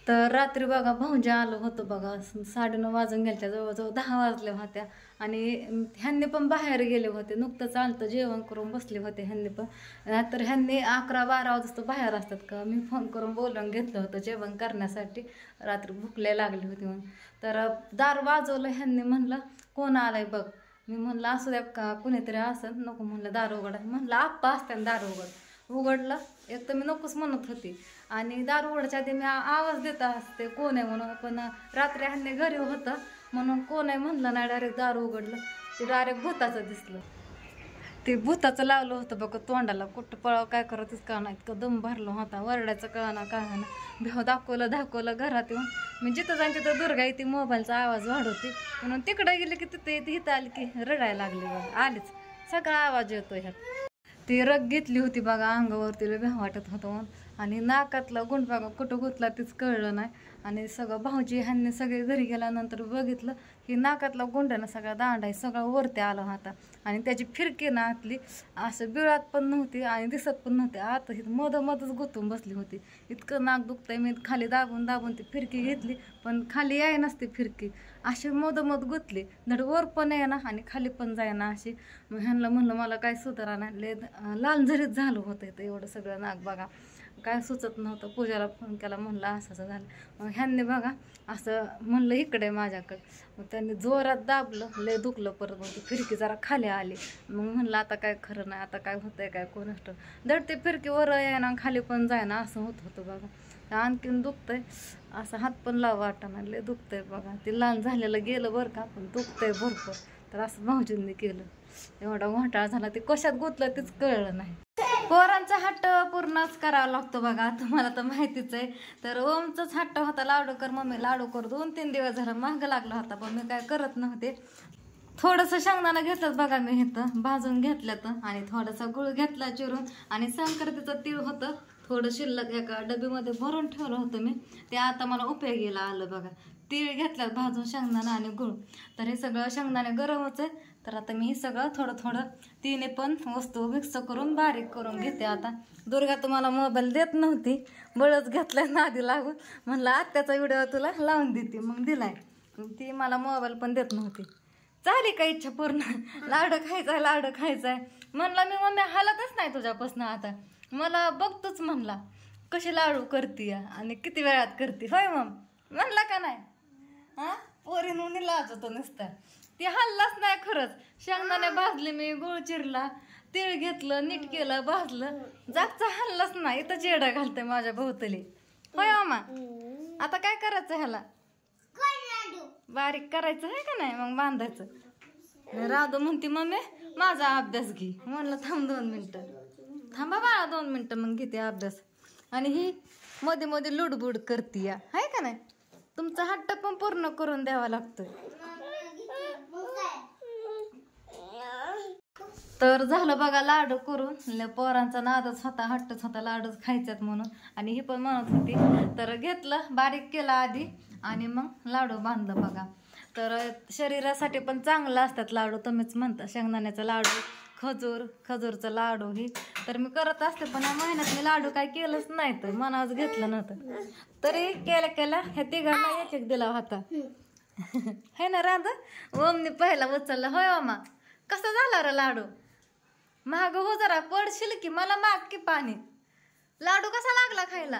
तर रात्री बघा भाऊजी आलं होतं बघा, 9:30 वाजून गेल्या, जवळजवळ 10 वाजल्या होत्या. आणि ह्यांनी पण बाहेर गेले होते, नुकतंच आलतं, जेवण करून बसले होते ह्यांनी पण. तर ह्यांनी 11-12 वाजता बाहेर असतात का, मी फोन करून बोलून घेतलं होतं जेवण करण्यासाठी, रात्री भूक लय लागली होती म्हणून. तर दार वाजवलं ह्यांनी, म्हणलं कोण आलाय बघ. मी म्हणलं असू द्या का, कुणीतरी असं, नको म्हणलं दार उघडा. म्हणलं आप्पा असते दार उघडलं. एक तर मी नकोच म्हणत होती, आणि दार उघडायच्या आधी मी आवाज देत असते कोण आहे म्हणून, पण रात्री ह्यांनी घरी होतं म्हणून कोण आहे म्हणलं नाही, डायरेक्ट दार उघडलं. ते डायरेक्ट भूताचं दिसलं. ते भूताचं लावलं होतं बघ तोंडाला, कुठं पळाव काय करतच का नाही, इतकं दम भरलं होता, वरडायचं कळना काय ना. भेव दाखवलं घरात येऊन. मी जिथं जाईन तिथं दुर्गा येते, मोबाईलचा आवाज वाढवते म्हणून तिकडे गेले की तिथे येते, इथं आली की रडायला लागली बघा, आलीच सगळा आवाज येतो ह्यात. ती रग घेतली होती बघा अंगावर, तिला भ्याव वाटत होतं. आणि नाकातला गुंड बघा कुठं गुतला तीच कळलं नाही. आणि सगळं भाऊजी ह्यांनी सगळे घरी गेल्यानंतर बघितलं की नाकातला गुंडानं सगळा दांडा सगळा वरती आला होता. आणि त्याची फिरकी ना आतली असं बिळात पण नव्हती आणि दिसत पण नव्हती, आता ही मधच गुतून बसली होती. इतकं नाक दुखतंय, मी खाली दाबून ती फिरकी घेतली, पण खाली याय नसते फिरकी, अशी मध गुतली, धड वर पण आहे ना आणि खाली पण जाय ना अशी. मग ह्यांना म्हणलं मला काय सुधारा नाही, लाल झरीत झालं होतं एवढं सगळं नाक बघा, काय सुचत नव्हतं. पूजाला फोन केला, म्हणलं असं झालं. मग ह्यांनी बघा असं म्हणलं इकडे माझ्याकडं, मग त्यांनी जोरात दाबलं, लय दुखलं परत. मग ती फिरकी जरा खाली आली. मग म्हणलं आता काय खरं नाही, आता काय होतंय काय कोण असतं, धड ते फिरकी वर आहे ना खाली पण जाय ना असं होतं बघा. आणखीन दुखतंय, असं हात पण लावा वाटणं, लय दुखतंय बघा. ते लाल झालेलं गेलं बरं का, पण दुखतंय भरपूर. तर असं भाऊजींनी केलं, एवढा घोटाळा झाला, ते कशात गुतलं तेच कळलं नाही. पोरांचा हट्ट पूर्णच करावा लागतो बघा, तुम्हाला तर माहितीच आहे. तर ओमचाच हट्ट होता लाडू कर मम्मी लाडू कर, 2-3 दिवस झाला मागं लागला होता, पण मी काय करत नव्हते. थोडंसं शेंगदाणा घेतलं बघा मी इथं भाजून घेतलं, आणि थोडासा गुळ घेतला चिरून, आणि संक्रांतीचं तीळ होतं थोडं शिल्लक एका डबीमध्ये भरून ठेवलं होतं मी, ते आता मला उपयोगीला आलं बघा. तीळ घेतल्यात भाजून, शेंगदाणा आणि गुळ. तर हे सगळं शेंगदाणे गरमच आहे, तर आता मी सगळं थोडं तिने पण वस्तू मिक्स करून बारीक करून घेते. आता दुर्गा तुम्हाला मोबाईल देत नव्हती, बळच घेतलाय नादी लागून, म्हणलं आत्याचा व्हिडिओ तुला लावून देते, मग दिलाय. ती मला मोबाईल पण देत नव्हती. झाली का इच्छा पूर्ण, लाडू खायचाय म्हणलं मी, मम्मी हालतच नाही तुझ्यापासून आता, मला बघतोच म्हणला कशी लाडू करते आणि किती वेळात करते, होय मग म्हणला का नाही. हा पोरीनं लाज होतो नुसता, ती हल्लाच नाही खरंच. शेंगदाणे भाजले मी, गुळ चिरला, तीळ घेतलं, नीट केलं, भाजलं, जागचा हल्लाच नाही. इथं चेडा घालतंय माझ्या भोवतली, होय मामा. आता काय करायचं ह्याला, बारीक करायचं आहे का नाही, मग बांधायचं. राधू म्हणते मम्मी माझा अभ्यास घे, म्हणलं थांब 2 मिनिटं, थांबा बाळा 2 मिनिटं, मग घेते अभ्यास. आणि ही मध्ये लुडबुड करते या, आहे का नाही. तुमचा हट्ट पण पूर्ण करून द्यावा लागतोय. तर झालं बघा लाडू करून, पोरांचा नादच होता, हट्टच होता लाडूच खायच्यात म्हणून. आणि ही पण म्हणत होती, तर घेतलं बारीक केला आधी, आणि मग लाडू बांधलं बघा. तर शरीरासाठी पण चांगलं असतात लाडू, तुम्हीच म्हणता. शेंगदाण्याचा लाडू, खजूरचा लाडू ही तर मी करत असते, पण या महिन्यात मी लाडू काय केलंच नाही, तर मनाच घेतलं नव्हतं. तरी केल्या ह्या तिघांना एक दिला होता, है ना राधा. ओमनी पहिला उचलला, होय ओमा कसा झाला रे लाडू, महाग हो जरा, पडशील की, मला माग की पाणी. लाडू कसा लागला खायला,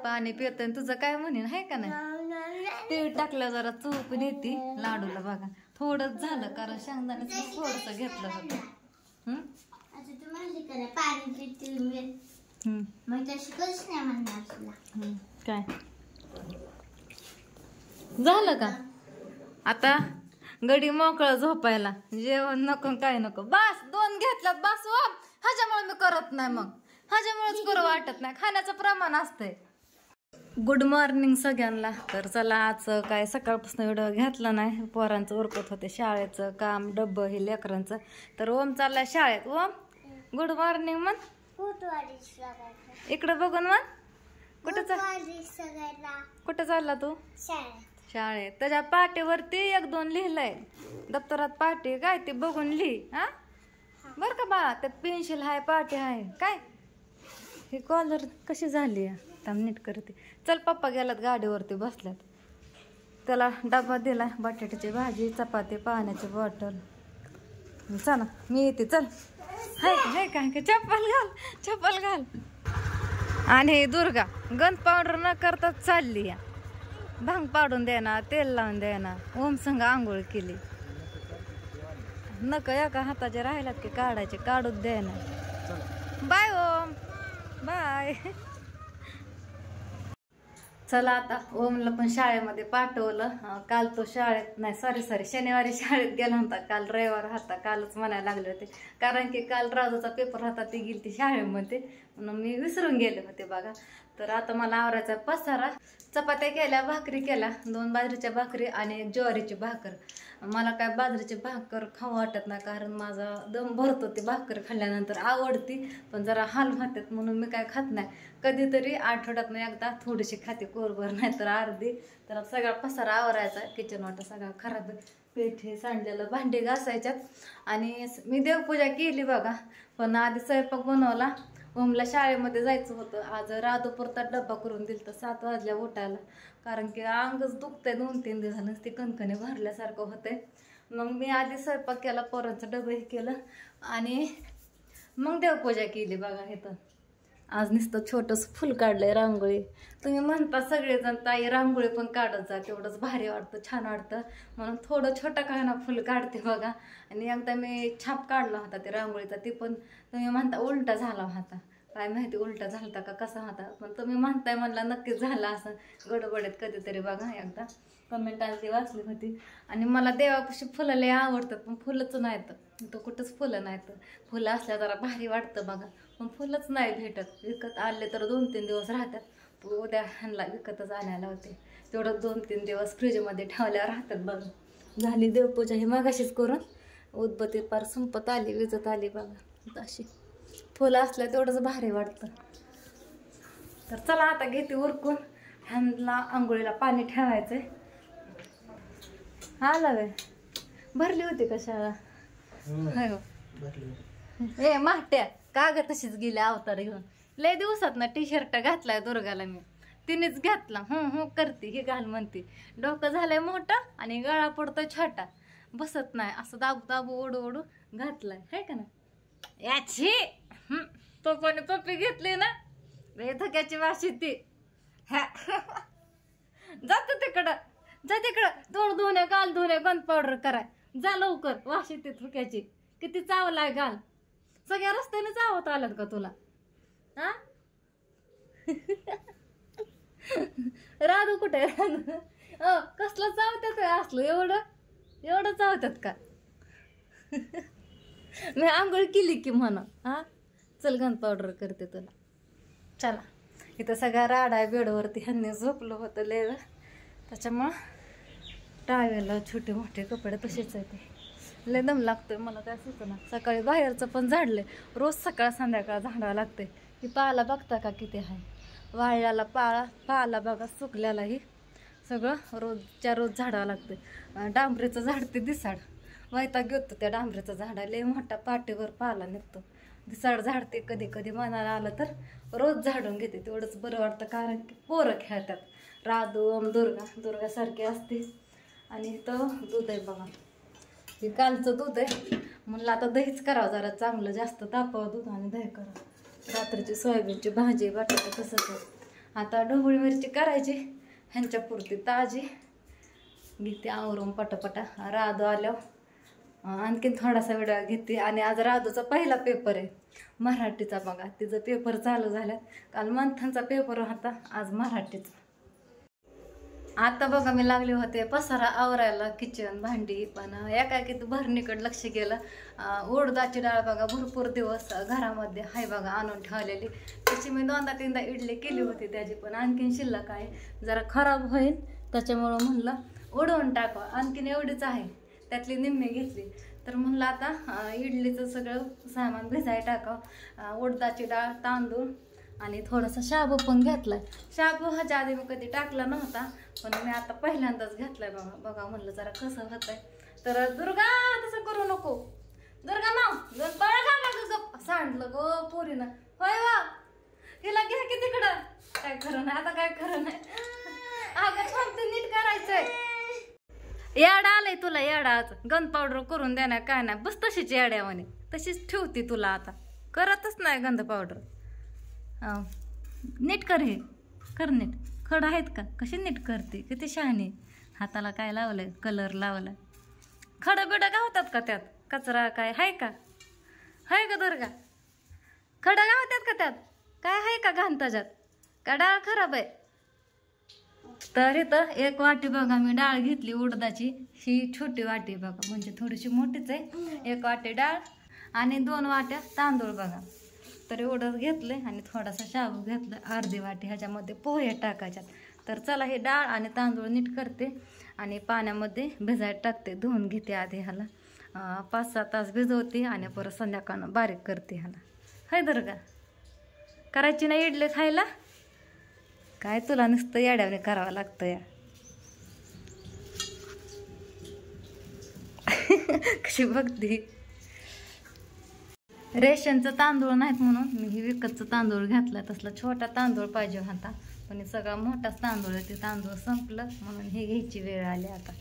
पाणी पितोय तुझं काय म्हणेन, आहे का नाही. तीळ टाकलं जरा चूप येते लाडूला बघा. थोडंच झालं, कारण शेंगदाण्याचं थोडंसं घेतलं होतं. काय झालं का आता, गडी मोकळं झोपायला, जेवण नको काय नको, बस 2 घेतल्यात बस. ह्याच्यामुळे मी करत नाही, मग ह्याच्यामुळेच करू वाटत नाही, खाण्याचं प्रमाण असतंय. गुड मॉर्निंग सगळ्यांना. तर चला आज काय सकाळपासून व्हिडिओ घेतला नाही, पोरांचं उरकत होते, शाळेचं काम, डब्बं हे लेकरांचं. तर ओम चाललाय शाळेत. ओम गुड मॉर्निंग म्हण, इकडं बघून म्हण. कुठं चालला तू, शाळेत. त्याच्या पाटीवरती 1-2 लिहिलंय, दप्तरात पाटी काय ते बघून लिही हा, बर का बाळा. त्यात पेन्सिल आहे, पाटी आहे काय. ही कॉलर कशी झाली थांब नीट करते. चल पप्पा गेलात गाडीवरती बसल्यात. त्याला डबा दिला, बटाट्याची भाजी, चपाती, पाण्याची बॉटल. चला मी येते. चल हाय काय चप्पल घाल. आणि दुर्गा गंध पावडर न करताच चालली या. भांग पाडून देणार, तेल लावून देणार. ओम संग आंघोळ केली. नका एका हाताचे राहिलात की काढायचे, काढूच देणार. बाय ओम बाय. चला आता ओमला पण शाळेमध्ये पाठवलं. काल तो शाळेत नाही, सॉरी शनिवारी शाळेत गेला होता. काल रविवार होता, कालच म्हणायला लागले होते. कारण की काल राजूचा पेपर होता, ती गेली ती शाळेमध्ये, म्हणून मी विसरून गेले होते बघा. तर आता मला आवरायचा पसारा. चपात्या केल्या, भाकरी केल्या, 2 बाजरीच्या भाकरी आणि 1 ज्वारीची भाकर. मला काय बाजरीची भाकर खाऊ वाटत नाही, कारण माझा दम भरतो ती भाकर खाल्ल्यानंतर. आवडती पण जरा हाल होतात म्हणून मी काय खात नाही. कधीतरी आठवड्यातनं एकदा थोडीशी खाते, कोरभर नाही तर अर्धी. तर सगळा पसारा आवरायचा. किचन वाटा सगळा खराब आहे, पेठे सांडलेलं, भांडी घासायच्यात. आणि मी देवपूजा केली बघा, पण आधी स्वयंपाक बनवला. ओमला शाळेमध्ये जायचं होतं. आज राधूपुरता डब्बा करून दिल तर 7 वाजल्या उठायला, कारण की अंगच दुखतंय. 2-3 दिवस झालं ते कणकणी भरल्यासारखं होतंय. मग मी आधी स्वयंपाक केला, पोरांचं डबं हे केलं आणि मग देवपूजा केली बघा. इथं आज नुसतं छोटंसं फुल काढलंय, रांगोळी. तुम्ही म्हणता सगळेजण ताई रांगोळी पण काढत जा, तेवढंच भारी वाटतं, छान वाटतं म्हणून थोडं छोटं काय ना फुल काढते बघा. आणि एकदा मी छाप काढला होता ते रांगोळीचा, ती पण तुम्ही म्हणता उलटा झाला होता. काय माहिती उलटा झालता का कसा होता, पण तुम्ही म्हणताय म्हणला नक्कीच झाला असं गडबडीत कधीतरी बघा. एकदा कमेंट आली वाचली होती. आणि मला देवापाशी फुलं लय आवडतात, पण फुलंच नाहीत. तो कुठंच फुलं नाहीत. फुलं असल्या जरा भारी वाटतं बघा, पण फुलंच नाही भेटत. विकत आले तर 2-3 दिवस राहतात. उद्या ह्यांना विकतच आणायला होते. तेवढं 2-3 दिवस फ्रीजमध्ये ठेवल्यावर राहतात बघा. झाली देवपूजा ही मागाशीच करून. उदबत्ती पार संपत आली, विजत आली बघा. अशी फुलं असल्या तेवढंच भारी वाटतं. तर चला आता घेते उरकून. ह्यांना आंघोळीला पाणी ठेवायचंय. आला वे भरली होती का शाळा? ए माट्या कागद तशीच गेली अवतार घेऊन. लय दिवसात ना टी शर्ट घातलाय दुर्गाला मी, तिनेच घातला. हो करते, हे घाल म्हणते. डोकं झालंय मोठं आणि गळा पडतोय छोटा, बसत नाही. असं दाबू ओढू घातलाय, है का ना. याची पप्पाने पप्पी घेतली ना, धक्याची वाशी ती. जात तिकडं, जा तिकडं. तोंड धुणे, गाल धुणे, गंध पावडर कराय जा लवकर. वाशी ती थुक्याची किती चावलाय गाल. सगळ्या रस्त्याने चावत आलं का तुला? हा राधू कुठे? कसलं चावतात असलं, एवढं चावतात का? मी आंघोळ केली की म्हणा. हा चल गंध पावडर करते तुला. चला इथं सगळ्या राडा बेडवरती ह्यांनी झोपलं होतं लय, त्याच्यामुळं टावेला छोटे मोठे कपडे तसेच आहेत. लय दम लागतोय मला, काय सुचना. सकाळी बाहेरचं पण झाडलंय, रोज सकाळ संध्याकाळ झाडावं लागतंय. ही पाला बघता का किती आहे, वाळल्याला पाला बघा, सुकल्यालाही सगळं रोजच्या रोज झाडावं लागतंय. डांबरीचं झाड ते दिसाड वैताग घेतो त्या डांबरीचं झाडा. लय मोठा पाठीवर पाला निघतो. दिसाड झाडते कधी कधी मनाला आलं तर रोज झाडून घेते, तेवढंच बरं वाटतं. कारण की पोरं खेळतात. राधू दुर्गा सारखी असते. आणि इथं दूध आहे बघा, हे कालचं दूध आहे. म्हणलं आता दहीच करावं जरा चांगलं, जास्त तापावं दूध आणि दही करावं. रात्रीची सोयाबीनची भाजी, बटाटा तसंच आहे. आता ढोबळी मिरची करायची ह्यांच्या पुरती ताजी. घेते आवरून पटापटा. राधू आल्यावर आणखीन थोडासा वेळ घेते. आणि आज राधूचा पहिला पेपर आहे मराठीचा बघा. तिचं पेपर चालू झाल्यात. काल मंथनचा पेपर होता, आज मराठीचा. आता बघा मी लागले होते पसारा आवरायला, किचन भांडी. पण एकाएकी भरणीकडे लक्ष गेलं. उडदाची डाळ बघा भरपूर दिवस घरामध्ये हाय बघा आणून ठेवलेली. त्याची मी 2दा-3दा इडली केली होती, त्याची पण आणखीन शिल्लक आहे. जरा खराब होईल त्याच्यामुळं म्हणलं उडवून टाकावं. आणखीन एवढीच आहे, त्यातली निम्मी घेतली. तर म्हणलं आता इडलीचं सगळं सामान भिजाय टाकावं. उडदाची डाळ, तांदूळ आणि थोडासा शाबू पण घेतलाय. शाबू ह्याच्या आधी मी कधी टाकला नव्हता, पण मी आता पहिल्यांदाच घेतलाय बघा. म्हणलं जरा कसं होतंय. तर दुर्गा तसं करू नको, दुर्गा नाव 2 पाळ्या घाला ग, सांडलं गो पोरीनं. होय वा तिला घ्या की तिकडं. काय खरं नाही आता, काय खरं नाही. अगं थांबते, नीट करायचंय. याडा आलंय तुला, याडा आज गन पावडर करून देणार काय नाही, बस तशीच याड्यावाने तशीच ठेवती तुला आता, करतच नाही गंध पावडर. नीट कर, हे कर नीट. खड आहेत का, कशी नीट करते, किती शहाणी. हाताला काय लावलंय, कलर लावलाय. खडं बिडं गावतात का त्यात, कचरा काय हाय का, हाय का दुर्गा, खडं गावतात का त्यात, काय हाय का घाण त्याच्यात, का डाळ खराब आहे. तर इथं एक वाटी बघा मी डाळ घेतली उडदाची, ही छोटी वाटी बघा, म्हणजे थोडीशी मोठीच आहे. एक वाटी डाळ आणि 2 वाट्या तांदूळ बघा. तर उडद घेतले आणि थोडासा शाबू घेतला, अर्धी वाटी. ह्याच्यामध्ये पोहे टाकायच्यात. तर चला हे डाळ आणि तांदूळ नीट करते आणि पाण्यामध्ये भिजायला टाकते, धुवून घेते आधी ह्याला. 5-6 तास भिजवते आणि परत संध्याकाळनं बारीक करते ह्याला. हाय दुर्गा, करायची ना इडली खायला, काय तुला नुसतं येड्याने करावं लागतं या. कशी बघते. रेशनचं तांदूळ नाहीत म्हणून मी हे विकतचं तांदूळ घातला. तसला छोटा तांदूळ पाहिजे होता, पण हे सगळा मोठाच तांदूळ आहे. ते तांदूळ संपलं म्हणून हे घ्यायची वेळ आली आता.